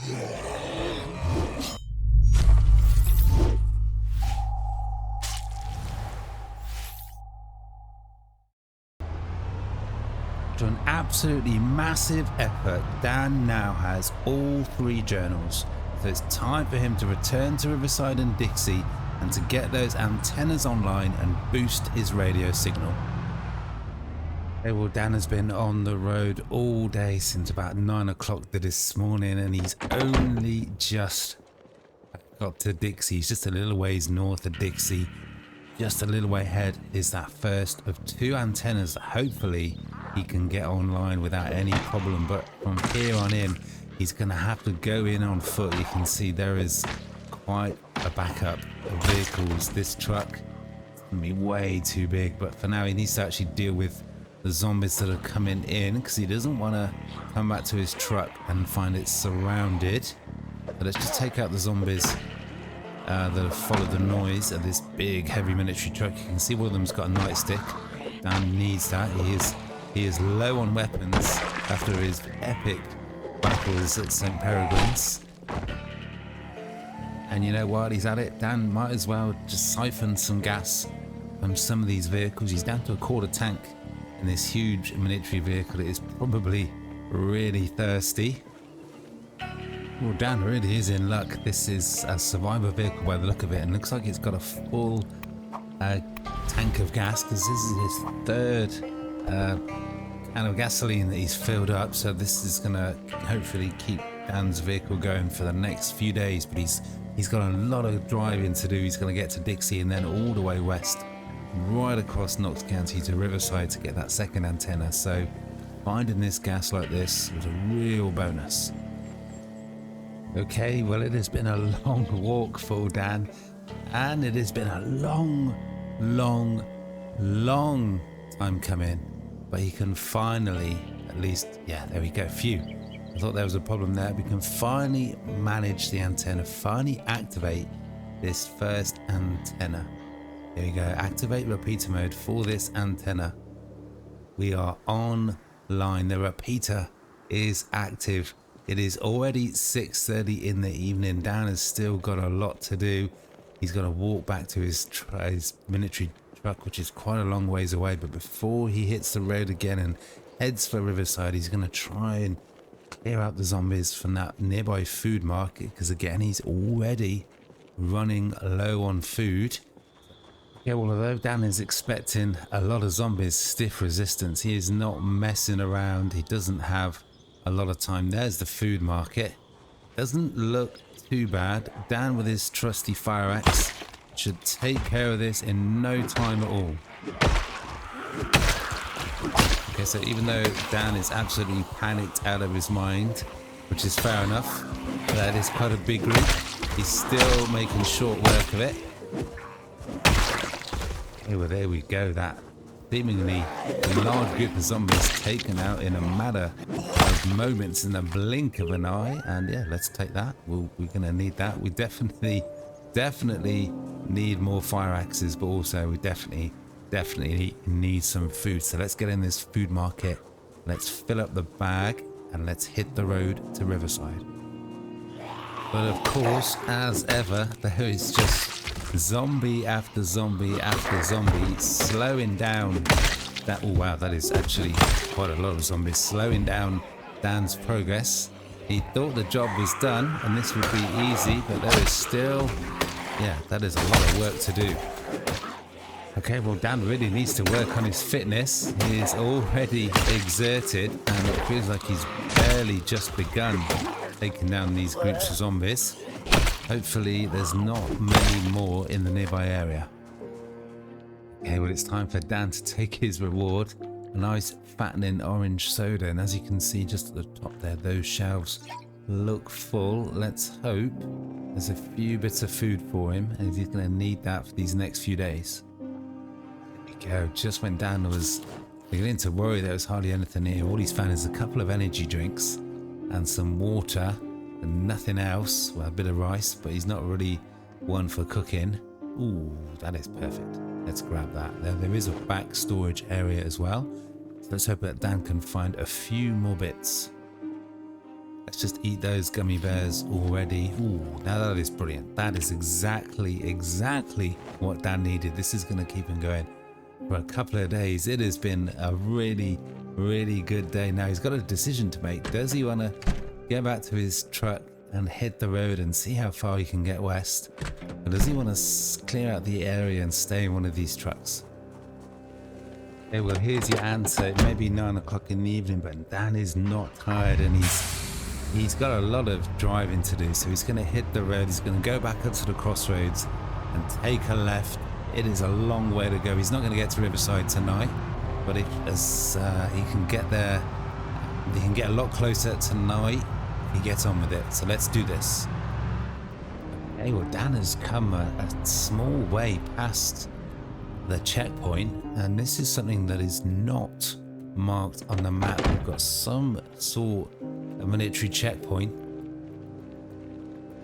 After an absolutely massive effort, Dan now has all 3 journals, so it's time for him to return to Riverside and Dixie and to get those antennas online and boost his radio signal. Okay, well, Dan has been on the road all day since about 9 o'clock this morning, and he's only just got to Dixie. He's just a little ways north of Dixie. Just a little way ahead is that first of 2 antennas that hopefully he can get online without any problem. But from here on in, he's going to have to go in on foot. You can see there is quite a backup of vehicles. This truck is going to be way too big, but for now he needs to actually deal with the zombies that are coming in, because he doesn't want to come back to his truck and find it surrounded. But let's just take out the zombies that have followed the noise of this big heavy military truck. You can see one of them's got a nightstick. Dan needs that. He is low on weapons after his epic battles at St. Peregrine's. And you know, while he's at it, Dan might as well just siphon some gas from some of these vehicles. He's down to a quarter tank in this huge military vehicle. It is probably really thirsty. Well, Dan really is in luck. This is a survivor vehicle by the look of it, and looks like it's got a full tank of gas, because this is his 3rd can of gasoline that he's filled up. So this is going to hopefully keep Dan's vehicle going for the next few days. But he's got a lot of driving to do. He's going to get to Dixie and then all the way west, right across Knox County to Riverside to get that 2nd antenna. So finding this gas like this was a real bonus. Okay, well, it has been a long walk for Dan, and it has been a long time coming, but he can finally, at least, yeah, there we go, phew. I thought there was a problem there. We can finally manage the antenna, finally activate this first antenna. Here we go, activate repeater mode for this antenna. We are online. The repeater is active. It is already 6:30 in the evening. Dan has still got a lot to do. He's got to walk back to his military truck, which is quite a long ways away. But before he hits the road again and heads for Riverside, he's going to try and clear out the zombies from that nearby food market, because again, he's already running low on food. Yeah, well, although Dan is expecting a lot of zombies, stiff resistance, he is not messing around. He doesn't have a lot of time. There's the food market. Doesn't look too bad. Dan with his trusty fire axe should take care of this in no time at all. Okay, so even though Dan is absolutely panicked out of his mind, which is fair enough, that is quite a big group, he's still making short work of it. Okay, well, there we go. That seemingly large group of zombies taken out in a matter of moments, in the blink of an eye. And yeah, let's take that. We're gonna need that. We definitely need more fire axes, but also we definitely need some food. So let's get in this food market, let's fill up the bag, and let's hit the road to Riverside. But of course, as ever, there is just zombie after zombie after zombie slowing down that. Oh wow, that is actually quite a lot of zombies slowing down Dan's progress. He thought the job was done and this would be easy, but there is still, yeah, that is a lot of work to do. Okay, well, Dan really needs to work on his fitness. He is already exerted, and it feels like he's barely just begun taking down these groups of zombies. Hopefully there's not many more in the nearby area. Okay, well, it's time for Dan to take his reward. A nice fattening orange soda, and as you can see just at the top there, those shelves look full. Let's hope there's a few bits of food for him, and he's going to need that for these next few days. There we go. Just when Dan was beginning to worry there was hardly anything here, all he's found is a couple of energy drinks and some water and nothing else. Well, a bit of rice, but he's not really one for cooking. Ooh, that is perfect. Let's grab that. There is a back storage area as well. So let's hope that Dan can find a few more bits. Let's just eat those gummy bears already. Ooh, now that is brilliant. That is exactly what Dan needed. This is going to keep him going for a couple of days. It has been a really good day. Now he's got a decision to make. Does he want to get back to his truck and hit the road and see how far he can get west? Or does he want to clear out the area and stay in one of these trucks? Okay, well, here's your answer. It may be 9 o'clock in the evening, but Dan is not tired, and he's got a lot of driving to do. So he's going to hit the road. He's going to go back up to the crossroads and take a left. It is a long way to go. He's not going to get to Riverside tonight, but he can get there. He can get a lot closer tonight if he gets on with it. So let's do this. Okay, well, Dan has come a small way past the checkpoint, and this is something that is not marked on the map. We've got some sort of military checkpoint.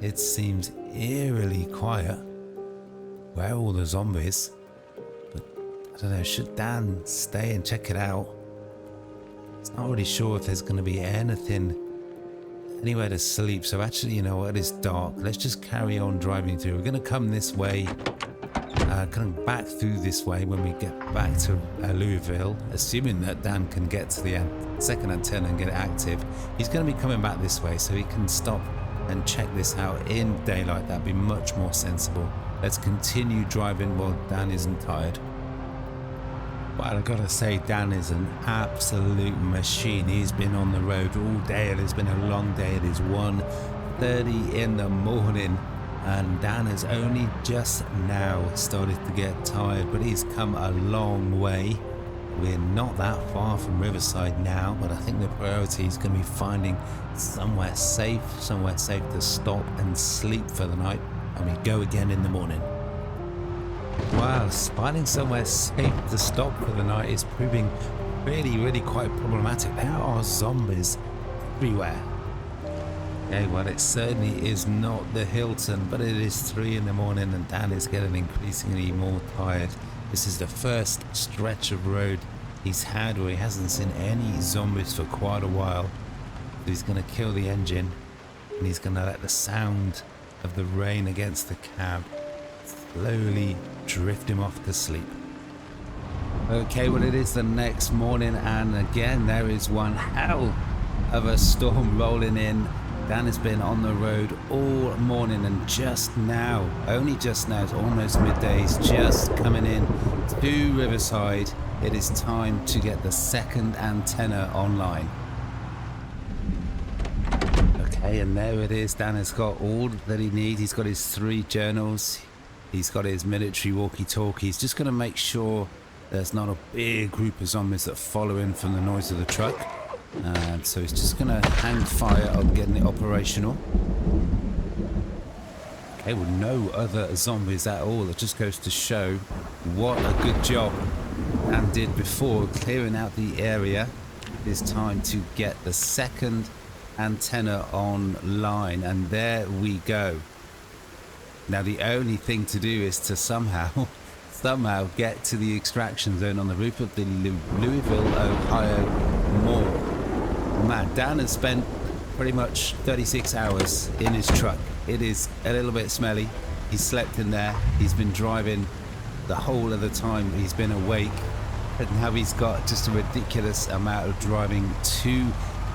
It seems eerily quiet. Where are all the zombies? But I don't know, should Dan stay and check it out? It's not really sure if there's going to be anything anywhere to sleep. So actually, you know what, it's dark. Let's just carry on driving through. We're going to come this way, coming back through this way when we get back to Louisville, assuming that Dan can get to the second antenna and get it active. He's going to be coming back this way so he can stop and check this out in daylight. That'd be much more sensible. Let's continue driving while Dan isn't tired. But I've got to say, Dan is an absolute machine. He's been on the road all day. It has been a long day. It is 1:30 in the morning, and Dan has only just now started to get tired, but he's come a long way. We're not that far from Riverside now, but I think the priority is going to be finding somewhere safe to stop and sleep for the night, and we go again in the morning. Wow, finding somewhere safe to stop for the night is proving really quite problematic. There are zombies everywhere. Okay, well, it certainly is not the Hilton, but it is 3 in the morning and Dan is getting increasingly more tired. This is the first stretch of road he's had where he hasn't seen any zombies for quite a while. So he's going to kill the engine, and he's going to let the sound of the rain against the cab slowly drift him off to sleep. Okay, well, it is the next morning, and again there is one hell of a storm rolling in. Dan has been on the road all morning, and just now, only just now, it's almost midday, he's just coming in to Riverside. It is time to get the second antenna online. Okay, and there it is. Dan has got all that he needs. He's got his 3 journals. He's got his military walkie-talkie. He's just going to make sure there's not a big group of zombies that follow in from the noise of the truck. So he's just going to hang fire on getting it operational. Okay, well, no other zombies at all. It just goes to show what a good job Dan did before clearing out the area. It's time to get the second antenna online, and there we go. Now the only thing to do is to somehow get to the extraction zone on the roof of the Louisville, Ohio mall. Man, Dan has spent pretty much 36 hours in his truck. It is a little bit smelly. He slept in there. He's been driving the whole of the time he's been awake, and now he's got just a ridiculous amount of driving to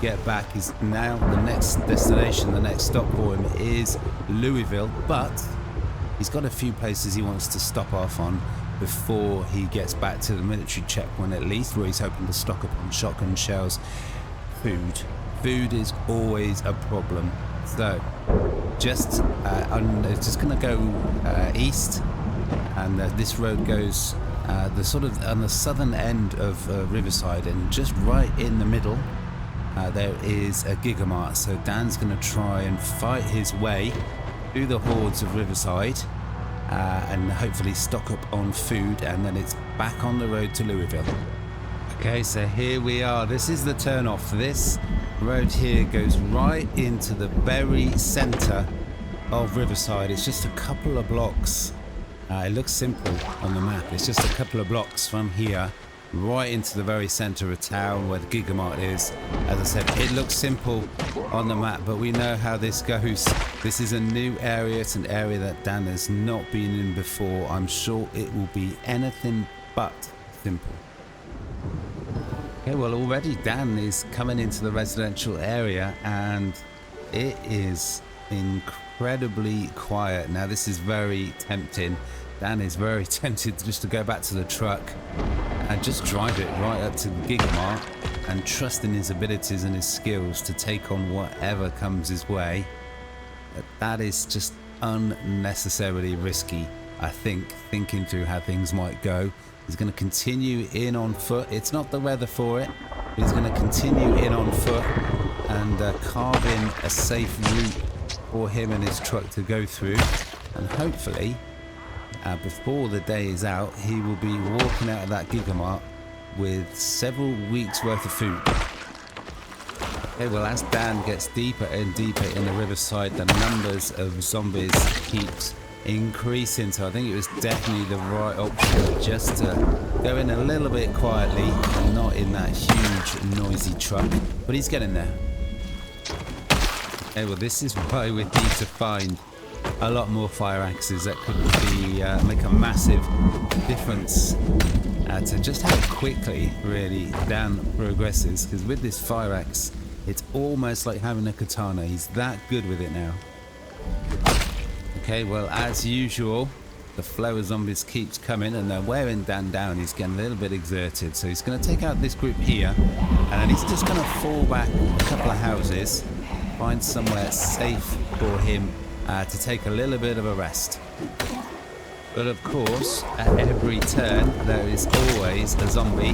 get back. He's now, the next destination, the next stop for him is Louisville, but he's got a few places he wants to stop off on before he gets back to the military checkpoint, at least, where he's hoping to stock up on shotgun shells. Food is always a problem. So just going to go east, and this road goes the sort of on the southern end of Riverside, and just right in the middle there is a Giga-Mart. So Dan's going to try and fight his way through the hordes of Riverside and hopefully stock up on food, and then it's back on the road to Louisville. Okay, so here we are. This is the turnoff. This road here goes right into the very center of Riverside. It's just a couple of blocks. It looks simple on the map. It's just a couple of blocks from here right into the very center of town where the Giga-Mart is. As I said, it looks simple on the map, but we know how this goes. This is a new area. It's an area that Dan has not been in before. I'm sure it will be anything but simple. Okay, well, already Dan is coming into the residential area and it is incredibly quiet. Now, this is very tempting. Dan is very tempted just to go back to the truck and just drive it right up to the Giga-Mart and trust in his abilities and his skills to take on whatever comes his way. That is just unnecessarily risky, I think, thinking through how things might go. He's going to continue in on foot. It's not the weather for it. He's going to continue in on foot and carve in a safe route for him and his truck to go through. And hopefully, before the day is out, he will be walking out of that Giga-Mart with several weeks worth of food. Okay, well, as Dan gets deeper and deeper in the Riverside, the numbers of zombies keeps increasing. So I think it was definitely the right option just to go in a little bit quietly and not in that huge noisy truck. But he's getting there. Okay, well, this is why we need to find a lot more fire axes. That could be make a massive difference to just how quickly really Dan progresses, because with this fire axe it's almost like having a katana. He's that good with it now. Okay, well, as usual, the flow of zombies keeps coming and they're wearing Dan down. He's getting a little bit exerted, so he's going to take out this group here and then he's just going to fall back a couple of houses, find somewhere safe for him to take a little bit of a rest. But of course, at every turn there is always a zombie.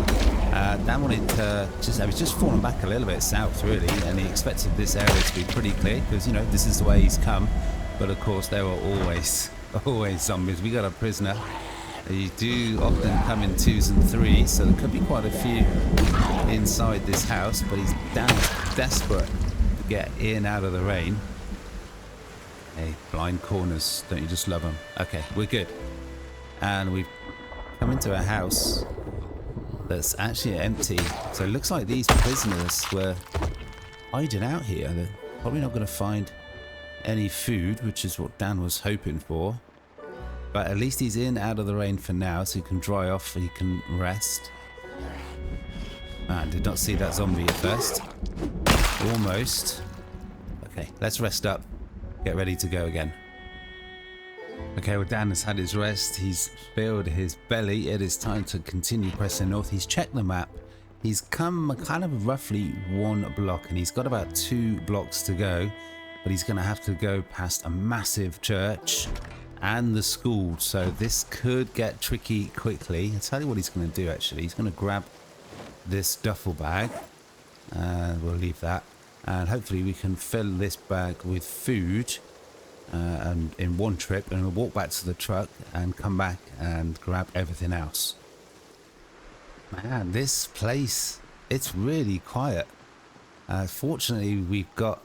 Dan wanted to I was just falling back a little bit south really, and he expected this area to be pretty clear because, you know, this is the way he's come. But of course there are always zombies. We got a prisoner. You do often come in 2s and 3s, so there could be quite a few inside this house, but he's desperate to get in out of the rain. Hey, blind corners, don't you just love them? Okay, we're good. And we've come into a house that's actually empty. So it looks like these prisoners were hiding out here. They're probably not going to find any food, which is what Dan was hoping for. But at least he's in out of the rain for now, so he can dry off and he can rest. Man, did not see that zombie at first. Almost. Okay, let's rest up. Get ready to go again. Okay, well, Dan has had his rest. He's filled his belly. It is time to continue pressing north. He's checked the map. He's come kind of roughly 1 block and he's got about 2 blocks to go. But he's going to have to go past a massive church and the school. So this could get tricky quickly. I'll tell you what he's going to do actually. He's going to grab this duffel bag. We'll leave that. And hopefully we can fill this bag with food and in one trip, and we'll walk back to the truck and come back and grab everything else. Man, this place, it's really quiet. Fortunately, we've got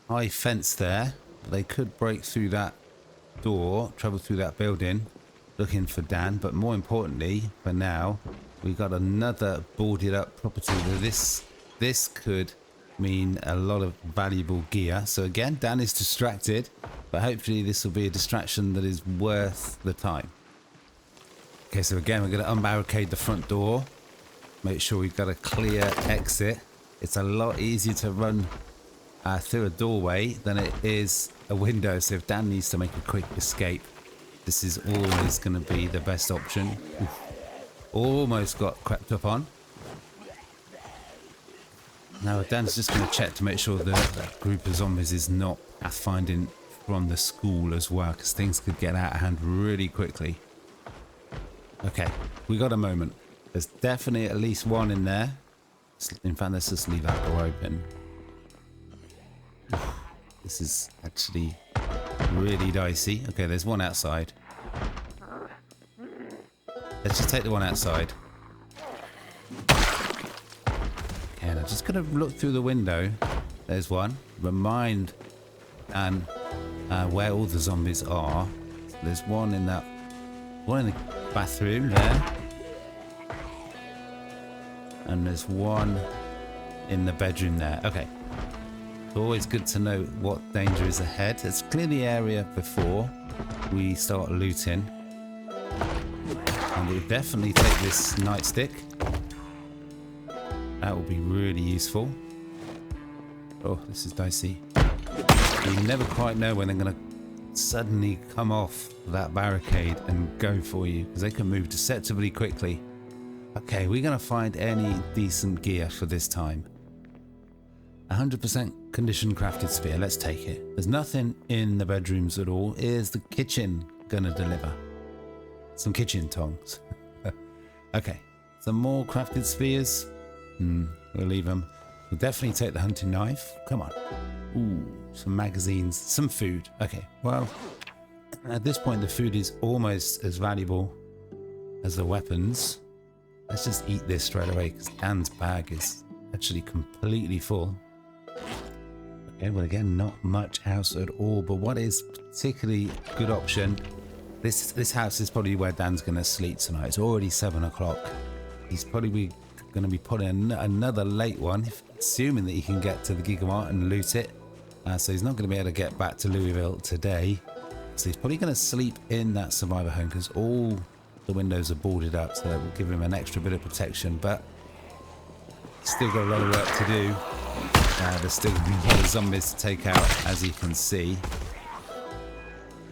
high fence there. They could break through that door, travel through that building looking for Dan, but more importantly for now, we got another boarded up property. This could mean a lot of valuable gear. So again, Dan is distracted, but hopefully this will be a distraction that is worth the time. Okay, so again, we're going to unbarricade the front door, make sure we've got a clear exit. It's a lot easier to run through a doorway than it is a window, so if Dan needs to make a quick escape, this is always going to be the best option. Almost got crept up on. Now Dan's just going to check to make sure that group of zombies is not pathfinding from the school as well, because things could get out of hand really quickly. Okay, we got a moment. There's definitely at least one in there. In fact, let's just leave that door open. This is actually really dicey. Okay, there's one outside. Let's just take the one outside. And I'm just going to look through the window. There's one. Remind and where all the zombies are. There's one in the bathroom there. and there's one in the bedroom there. Okay. It's always good to know what danger is ahead. Let's clear the area before we start looting. And we'll definitely take this nightstick. That will be really useful. Oh, this is dicey. You never quite know when they're going to suddenly come off that barricade and go for you, because they can move deceptively quickly. Okay, we're going to find any decent gear for this time. 100% condition crafted spear. Let's take it. There's nothing in the bedrooms at all. Is the kitchen going to deliver? Some kitchen tongs. Okay, some more crafted spears. We'll leave them. We'll definitely take the hunting knife. Come on. Ooh, some magazines, some food. Okay, well, at this point the food is almost as valuable as the weapons. Let's just eat this straight away because Dan's bag is actually completely full. Okay, well again, not much house at all, but what is particularly a good option, this house is probably where Dan's going to sleep tonight. It's already 7 o'clock. He's probably going to be putting another late one, assuming that he can get to the Giga-Mart and loot it. So he's not going to be able to get back to Louisville today. So he's probably going to sleep in that survivor home because all the windows are boarded up, so that will give him an extra bit of protection. But still got a lot of work to do. There's still a lot of zombies to take out, as you can see.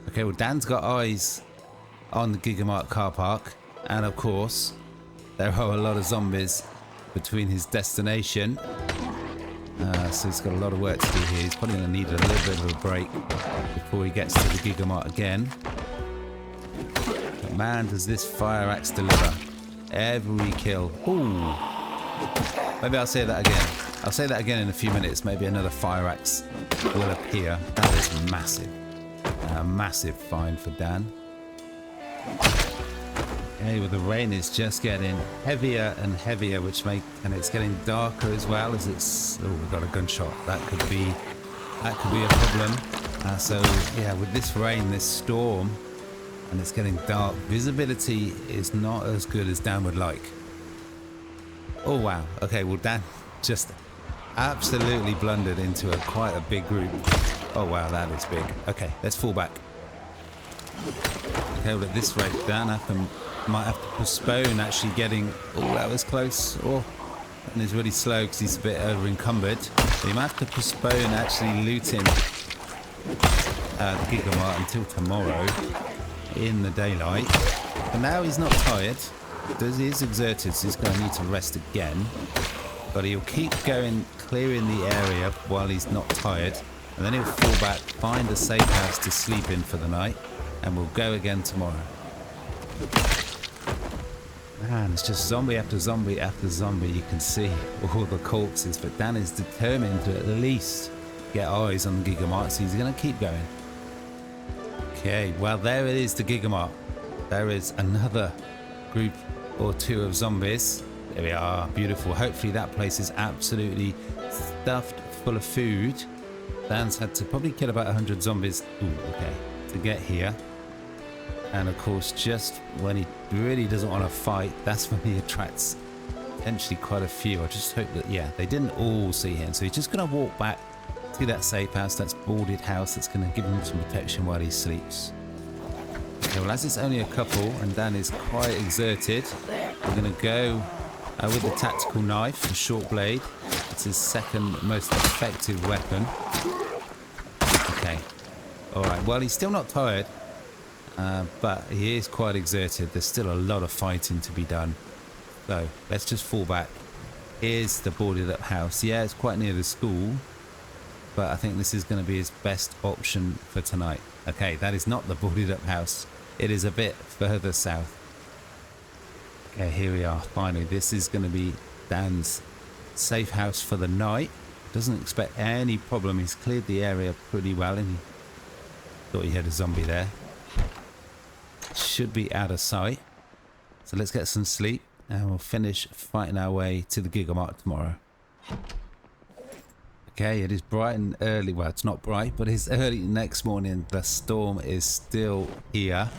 Okay, well, Dan's got eyes on the Giga-Mart car park, and of course there are a lot of zombies between his destination. So he's got a lot of work to do here. He's probably going to need a little bit of a break before he gets to the Giga-Mart again. But man, does this fire axe deliver. Every kill. Ooh. Maybe I'll say that again. I'll say that again in a few minutes. Maybe another fire axe will appear. That is massive. A massive find for Dan. Okay, well, the rain is just getting heavier and heavier, and it's getting darker as well as it's. Oh, we've got a gunshot. That could be a problem. So yeah, with this rain, this storm, and it's getting dark, visibility is not as good as Dan would like. Oh wow. Okay, well, Dan just absolutely blundered into quite a big group. Oh wow, that is big. Okay, let's fall back. Okay, well, at this rate, Dan might have to postpone actually getting. Oh, that was close. Oh, and he's really slow because he's a bit over encumbered. So he might have to postpone actually looting the Giga-Mart until tomorrow in the daylight. But now he's not tired. He is exerted, so he's going to need to rest again. But he'll keep going, clearing the area while he's not tired. And then he'll fall back, find a safe house to sleep in for the night, and we'll go again tomorrow. Man, it's just zombie after zombie after zombie. You can see all the corpses, but Dan is determined to at least get eyes on the Giga-Mart, so he's going to keep going. Okay, well, there it is, the Giga-Mart. There is another group or two of zombies. There we are, beautiful. Hopefully that place is absolutely stuffed full of food. Dan's had to probably kill about 100 zombies, to get here. And of course, just when he really doesn't want to fight, that's when he attracts potentially quite a few. I just hope that, yeah, they didn't all see him. So he's just going to walk back to that safe house, that's boarded house, that's going to give him some protection while he sleeps. Okay, well, as it's only a couple and Dan is quite exerted, we're going to go with the tactical knife, the short blade. It's his second most effective weapon. Okay. All right. Well, he's still not tired, but he is quite exerted. There's still a lot of fighting to be done. So let's just fall back. Here's the boarded up house. Yeah, it's quite near the school, but I think this is going to be his best option for tonight. Okay, that is not the boarded up house. It is a bit further south. Okay, here we are. Finally, this is going to be Dan's safe house for the night. Doesn't expect any problem. He's cleared the area pretty well, and he thought he had a zombie there. Should be out of sight. So let's get some sleep, and we'll finish fighting our way to the Giga-Mart tomorrow. Okay, it is bright and early. Well, it's not bright, but it's early next morning. The storm is still here.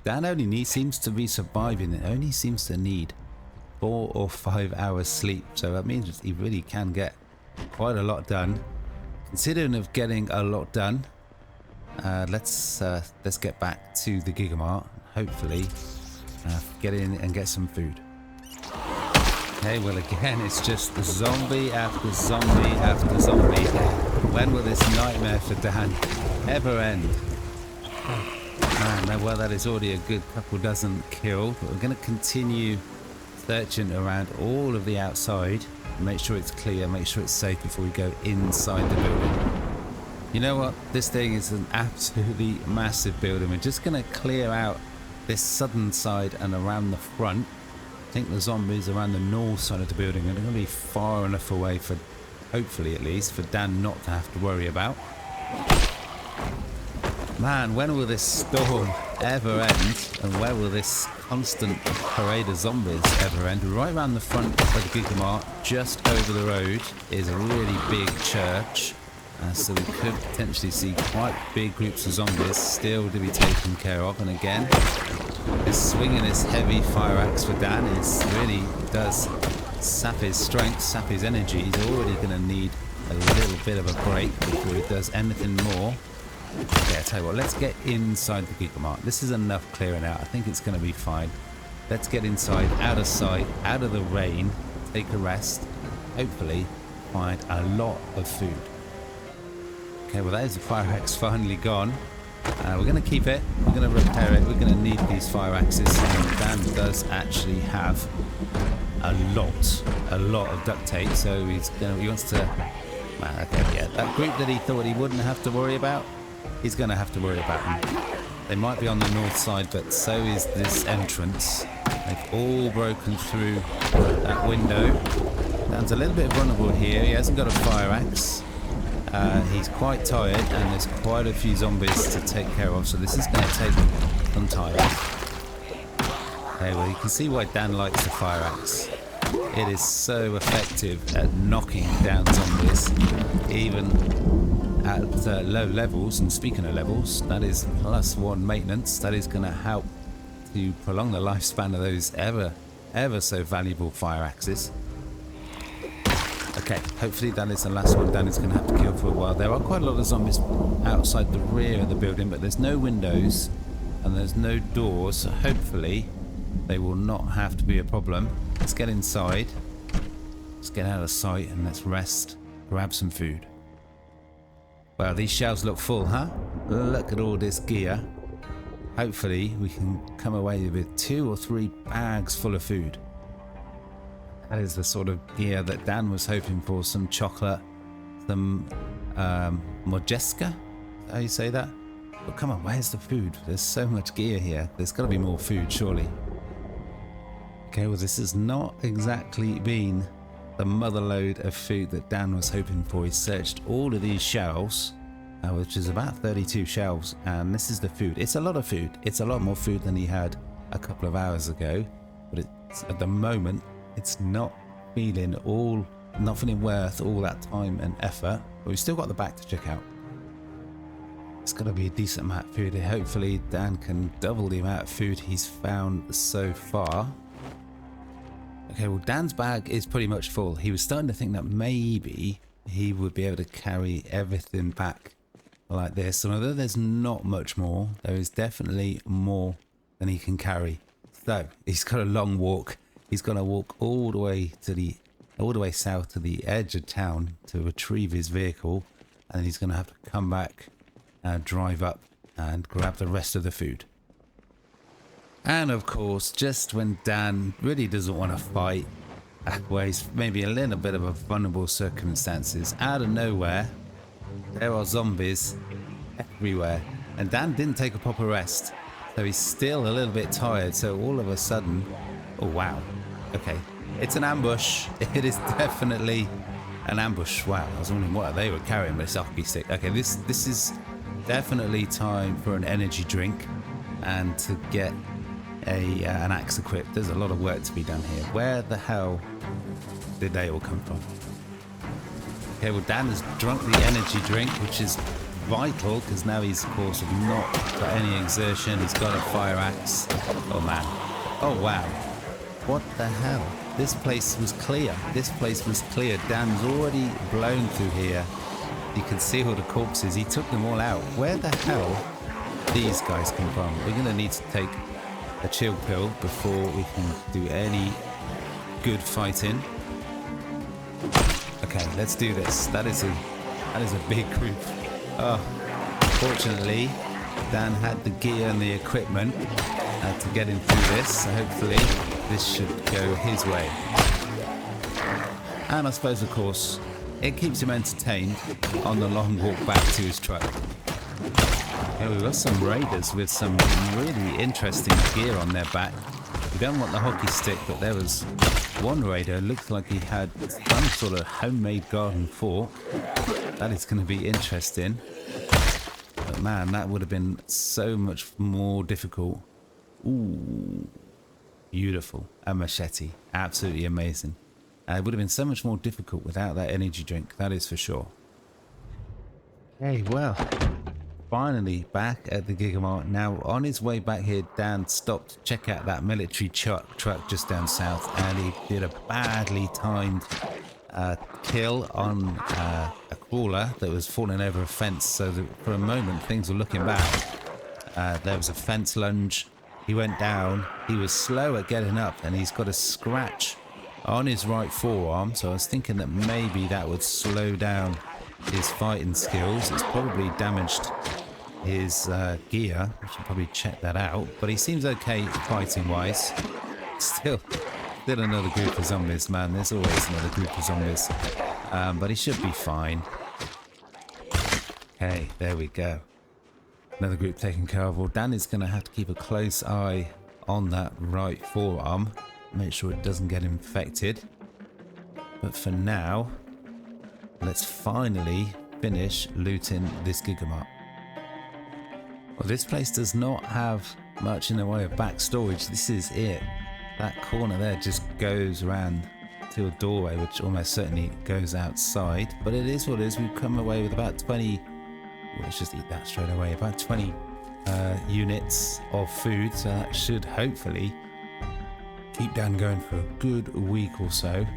Dan only seems to be surviving. It only seems to need 4 or 5 hours sleep. So that means he really can get quite a lot done. Considering of getting a lot done, let's get back to the Giga-Mart. Hopefully get in and get some food. Okay, well again, it's just zombie after zombie after zombie. When will this nightmare for Dan ever end? Man, well, that is already a good couple dozen killed, but we're going to continue searching around all of the outside, make sure it's clear, make sure it's safe before we go inside the building. You know what? This thing is an absolutely massive building. We're just going to clear out this southern side and around the front. I think the zombies around the north side of the building are going to be far enough away for, hopefully at least, for Dan not to have to worry about. Man, when will this storm ever end? And where will this constant parade of zombies ever end? Right around the front of the Giga-Mart, just over the road, is a really big church. So we could potentially see quite big groups of zombies still to be taken care of. And again, this swinging this heavy fire axe for Dan really does sap his strength, sap his energy. He's already going to need a little bit of a break before he does anything more. Okay, I tell you what, let's get inside the Giga-Mart. This is enough clearing out. I think it's going to be fine. Let's get inside, out of sight, out of the rain, take a rest, hopefully find a lot of food. Okay, well, there's the fire axe finally gone. We're going to keep it. We're going to repair it. We're going to need these fire axes. And Dan does actually have a lot of duct tape. So he wants to. Okay, yeah, that group that he thought he wouldn't have to worry about, he's going to have to worry about them. They might be on the north side, but so is this entrance. They've all broken through that window. Dan's a little bit vulnerable here. He hasn't got a fire axe. He's quite tired, and there's quite a few zombies to take care of, so this is going to take some time. Okay, well, you can see why Dan likes the fire axe. It is so effective at knocking down zombies, even at low levels. And speaking of levels, that is +1 maintenance. That is going to help to prolong the lifespan of those ever so valuable fire axes. Okay, hopefully that is the last one Dan is going to have to kill for a while. There are quite a lot of zombies outside the rear of the building, but there's no windows and there's no doors, so hopefully they will not have to be a problem. Let's get inside, let's get out of sight, and let's rest, grab some food. Wow, these shelves look full, huh? Look at all this gear. Hopefully we can come away with 2 or 3 bags full of food. That is the sort of gear that Dan was hoping for. Some chocolate, some Mojeska, how you say that? But come on, where's the food? There's so much gear here. There's got to be more food, surely. Okay, well, this has not exactly been the motherload of food that Dan was hoping for. He searched all of these shelves, which is about 32 shelves, and this is the food. It's a lot of food. It's a lot more food than he had a couple of hours ago, but it's, at the moment, it's not feeling worth all that time and effort, but we've still got the back to check out. It's got to be a decent amount of food here. Hopefully Dan can double the amount of food he's found so far. Okay, well, Dan's bag is pretty much full. He was starting to think that maybe he would be able to carry everything back like this. And although there's not much more, there is definitely more than he can carry. So he's got a long walk. He's going to walk all the way south to the edge of town to retrieve his vehicle, and then he's going to have to come back and drive up and grab the rest of the food. And of course, just when Dan really doesn't want to fight, where he's maybe a little bit of a vulnerable circumstances, out of nowhere, there are zombies everywhere. And Dan didn't take a proper rest, so he's still a little bit tired. So all of a sudden, oh wow, okay, it's an ambush. It is definitely an ambush. Wow, I was wondering what they were carrying, but it's hockey stick. Okay, this is definitely time for an energy drink and to get an axe equipped. There's a lot of work to be done here. Where the hell did they all come from? Okay, well, Dan has drunk the energy drink, which is vital because now he's, of course, not got any exertion. He's got a fire axe. Oh man, oh wow, what the hell? This place was clear. This place was clear. Dan's already blown through here. You can see all the corpses. He took them all out. Where the hell these guys come from? We're going to need to take a chill pill before we can do any good fighting. Okay, let's do this. That is a big group. Oh, fortunately, Dan had the gear and the equipment to get him through this. So hopefully, this should go his way. And I suppose, of course, it keeps him entertained on the long walk back to his truck. Yeah, we've got some raiders with some really interesting gear on their back. We don't want the hockey stick, but there was one raider, looked like he had some sort of homemade garden fork. That is going to be interesting. But man, that would have been so much more difficult. Ooh, beautiful. A machete, absolutely amazing. It would have been so much more difficult without that energy drink, that is for sure. Okay, well, finally back at the Giga-Mart. Now, on his way back here, Dan stopped to check out that military truck just down south, and he did a badly timed kill on a crawler that was falling over a fence. So that for a moment, things were looking bad. There was a fence lunge. He went down. He was slow at getting up, and he's got a scratch on his right forearm. So I was thinking that maybe that would slow down his fighting skills. It's probably damaged his gear. I should probably check that out. But he seems okay fighting wise. Still another group of zombies, man. There's always another group of zombies. But he should be fine. Okay, there we go. Another group taken care of. Well, Dan is going to have to keep a close eye on that right forearm. Make sure it doesn't get infected. But for now, let's finally finish looting this Giga-Mart. Well, this place does not have much in the way of back storage. This is it. That corner there just goes around to a doorway, which almost certainly goes outside. But it is what it is. We've come away with about 20... Let's just eat that straight away. About 20 units of food. So that should hopefully keep Dan going for a good week or so.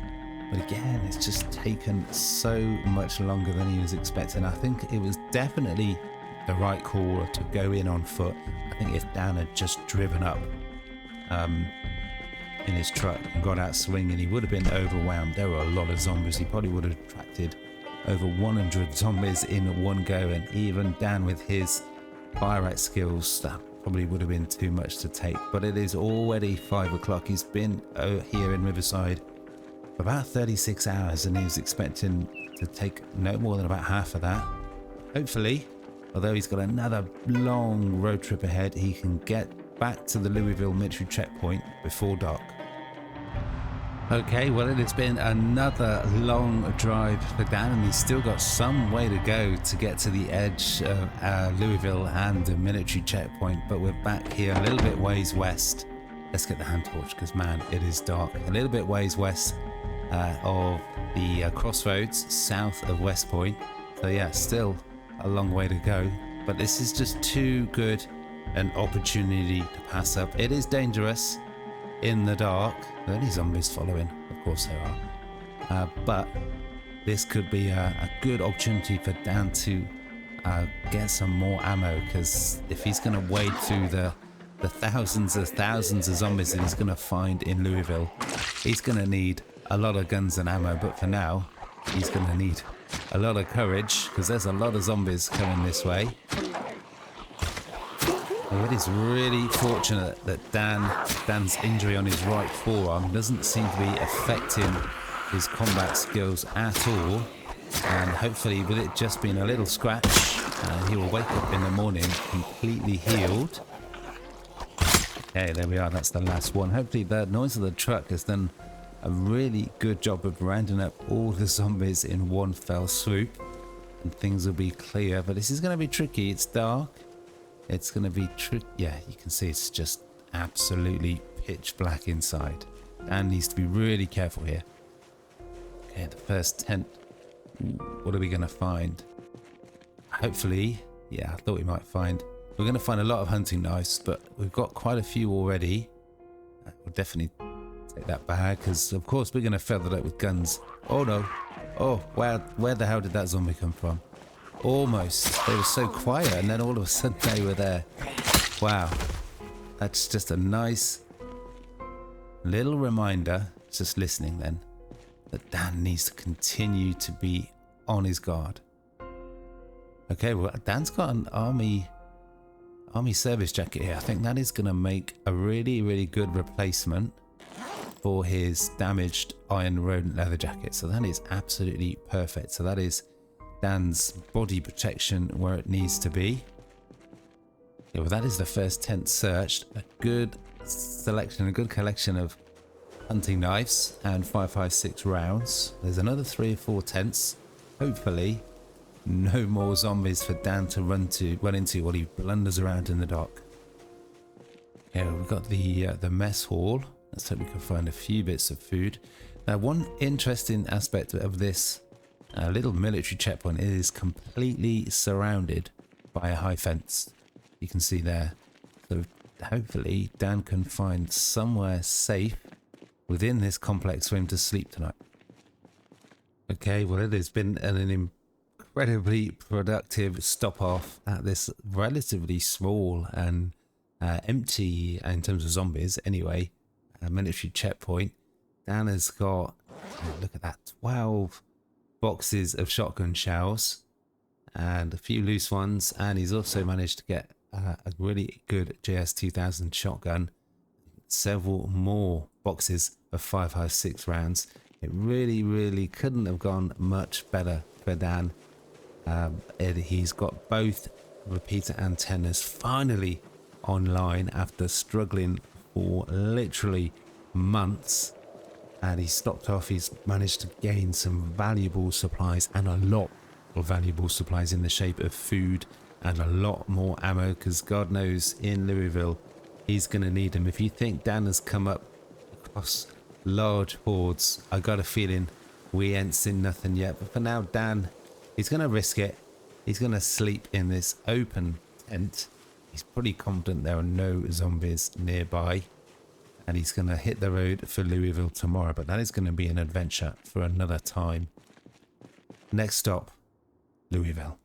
But again, it's just taken so much longer than he was expecting. I think it was definitely the right call to go in on foot. I think if Dan had just driven up in his truck and got out swinging, he would have been overwhelmed. There were a lot of zombies. He probably would have attracted over 100 zombies in one go, and even Dan with his fire rate skills, that probably would have been too much to take. But it is already 5 o'clock. He's been here in Riverside for about 36 hours, and he was expecting to take no more than about half of that. Hopefully, although he's got another long road trip ahead, he can get back to the Louisville military checkpoint before dark. Okay, well, it has been another long drive for Dan, and he's still got some way to go to get to the edge of Louisville and the military checkpoint, but we're back here a little bit ways west. Let's get the hand torch, because man, it is dark. A little bit ways west of the crossroads south of West Point. So yeah, still a long way to go, but this is just too good an opportunity to pass up. It is dangerous in the dark. There are any zombies following? Of course there are. But this could be a good opportunity for Dan to get some more ammo, because if he's going to wade through the thousands of zombies that he's going to find in Louisville, he's going to need a lot of guns and ammo. But for now, he's going to need a lot of courage, because there's a lot of zombies coming this way. Oh, it is really fortunate that Dan's injury on his right forearm doesn't seem to be affecting his combat skills at all. And hopefully, with it just being a little scratch, he will wake up in the morning completely healed. Okay, there we are. That's the last one. Hopefully, the noise of the truck has done a really good job of rounding up all the zombies in one fell swoop, and things will be clear. But this is going to be tricky. It's dark. It's going to be tricky. Yeah, you can see it's just absolutely pitch black inside. Dan needs to be really careful here. Okay, the first tent. What are we going to find? Hopefully, yeah, I thought we might find. We're going to find a lot of hunting knives, but we've got quite a few already. We'll definitely Take that back, because of course we're going to fill it up with guns. Oh no. Oh, where the hell did that zombie come from? Almost. They were so quiet, and then all of a sudden they were there. Wow. That's just a nice little reminder, just listening then, that Dan needs to continue to be on his guard. Okay, well, Dan's got an army service jacket here. I think that is going to make a really, really good replacement for his damaged iron rodent leather jacket. So that is absolutely perfect. So that is Dan's body protection where it needs to be. Yeah, well, that is the first tent searched. A good selection, a good collection of hunting knives and 5.56 rounds. There's another 3 or 4 tents. Hopefully no more zombies for Dan to run into while he blunders around in the dark. Yeah, we've got the mess hall. Let's hope we can find a few bits of food. Now, one interesting aspect of this little military checkpoint is completely surrounded by a high fence. You can see there. So hopefully Dan can find somewhere safe within this complex for him to sleep tonight. Okay, well, it has been an incredibly productive stop off at this relatively small and empty, in terms of zombies anyway, military checkpoint. Dan has got, look at that, 12 boxes of shotgun shells and a few loose ones, and he's also managed to get a really good JS 2000 shotgun, several more boxes of 5.56 rounds. It really couldn't have gone much better for Dan. He's got both repeater antennas finally online after struggling for literally months, and he's stopped off. He's managed to gain some valuable supplies, and a lot of valuable supplies in the shape of food and a lot more ammo, because God knows in Louisville he's going to need them. If you think Dan has come up across large hordes, I got a feeling we ain't seen nothing yet. But for now, Dan, he's going to risk it. He's going to sleep in this open tent. He's pretty confident there are no zombies nearby, and he's going to hit the road for Louisville tomorrow. But that is going to be an adventure for another time. Next stop, Louisville.